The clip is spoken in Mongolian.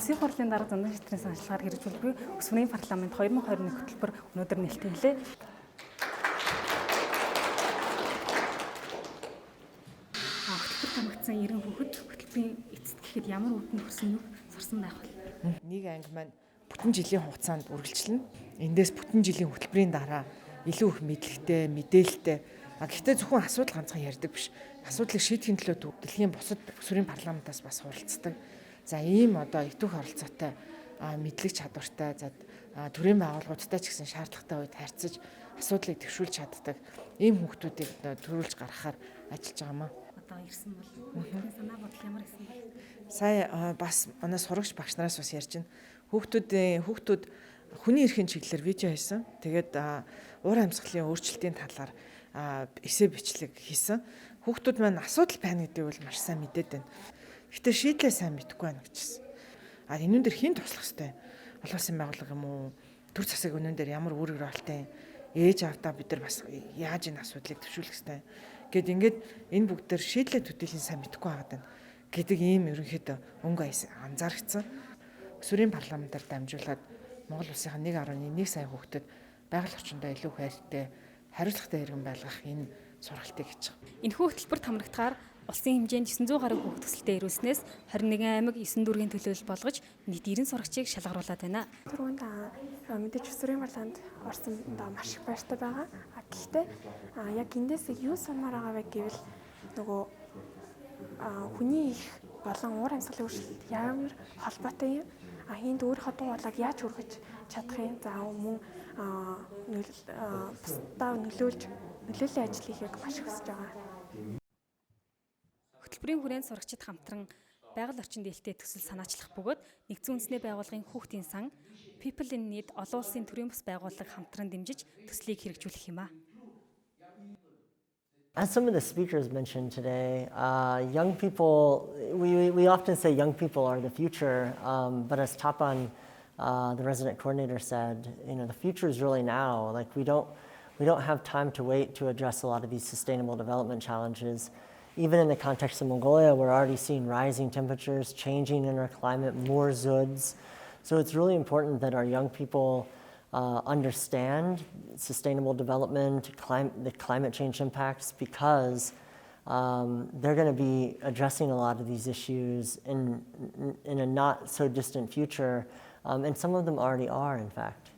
Улсын хурлын дарга зундан шийдвэрийн саналчилгааар хэрэгжүүлбэг Өсвөрийн парламент 2021 хөтөлбөр өнөөдөр нээлттэй. Хөтөлбөр тамигдсан 90 хүүхэд хөтөлбөрийн эцэст гэхэд ямар үр дүн хүрсэн нүг сурсан байх вэ? Нэг анги маань бүтэн жилийн хугацаанд үргэлжлэнэ. Эндээс бүтэн жилийн хөтөлбөрийн дараа илүү их мэдлэгтэй, мэдээлэлтэй. Гэхдээ зөвхөн асуудал ганцхан ярьдаг биш. Асуудлыг шийдэхин төлөө дэлхийн бусад Өсвөрийн парламентаас бас хуралцдаг. За ийм одоо итвэх оролцоотой мэдлэг чадвартай төрийн байгууллагуудтай ч гэсэн шаардлагатай үед харьцаж асуудлыг төвшүүлж чаддаг ийм хүүхдүүдийг төрүүлж гаргахаар ажиллаж байгаамаа. Одоо ирсэн бол хүүхдийн санаа бодол ямар гэсэн бэ? Сая бас манай сурагч багш нараас бас ярьж байна. Хүүхдүүд хүний эрхийн чиглэлээр видео хийсэн. Тэгээд уур амьсгалын өөрчлөлтийн талаар эссе бичлэг хийсэн. Хүүхдүүд маань асуудал байна гэдэг бол маш сайн мэдээд байна. Гэхдээ шийдлээ сайн мэдэхгүй байна гэжсэн. Энүүн дээр хэн туслах ёстой? Олон улсын байгууллага юм уу? Төр засаг өнөн дээр ямар үүрэг ролтой? Ээж авдаа бид нар бас яаж энэ асуудлыг төвшүүлэх ёстой? Ингээд энэ бүгд дээр шийдлээ төдийлэн сайн мэдэхгүй байгаад байна гэдэг ийм ерөнхийдөө өнгө анзаарчихсан. Өсвөрийн парламентаар дамжуулаад Монгол улсынхаа 1.1 сая хүүхдэд байгаль орчиндөө илүү хайртай, хариуцлагатай иргэн байлгах энэ сургалтыг хийж байгаа. Энэхүү хөтөлбөр тамирагтахаар улсын хэмжээнд 900 гаруй хүүхэд төсөлтэй ирүүлснээс 21 аймаг 9 дүүргийн төлөөлөл болгож нийт 90 сурагчийг шалгаруулад байна. Түрүүнд мэдээж Өсвөрийн парламент орсон маш их баяртай байгаа. Гэхдээ яг эндээс юу сумаар байгаа вэ гэвэл нөгөө хүний их болон уур амьсгалын өөрчлөлт ямар холбоотой юм? Энд өөрийнхөө дуу хоолойг яаж хүргэж чадах юм? За мөн бусдаа нөлөөллийн ажил хийхийг маш хүсэж байгаа. Хөтөлбөрийн хүрээнд сурагчид хамтран байгаль орчин дээлтэй төсөл санаачлах бөгөөд нэгдсэн үндэсний байгууллагын хүүхдийн сан People in Need олон улсын төрийн бас байгууллага хамтран дэмжиж төслийг хэрэгжүүлэх юм аа. As some of the speakers mentioned today, young people, we often say young people are the future, but as Tapan, the resident coordinator said, the future is really now. Like we don't have time to wait to address a lot of these sustainable development challenges. Even in the context of Mongolia, we're already seeing rising temperatures, changing in our climate, more zoods. So it's really important that our young people understand sustainable development, the climate change impacts, because they're going to be addressing a lot of these issues in a not so distant future, and some of them already are, in fact.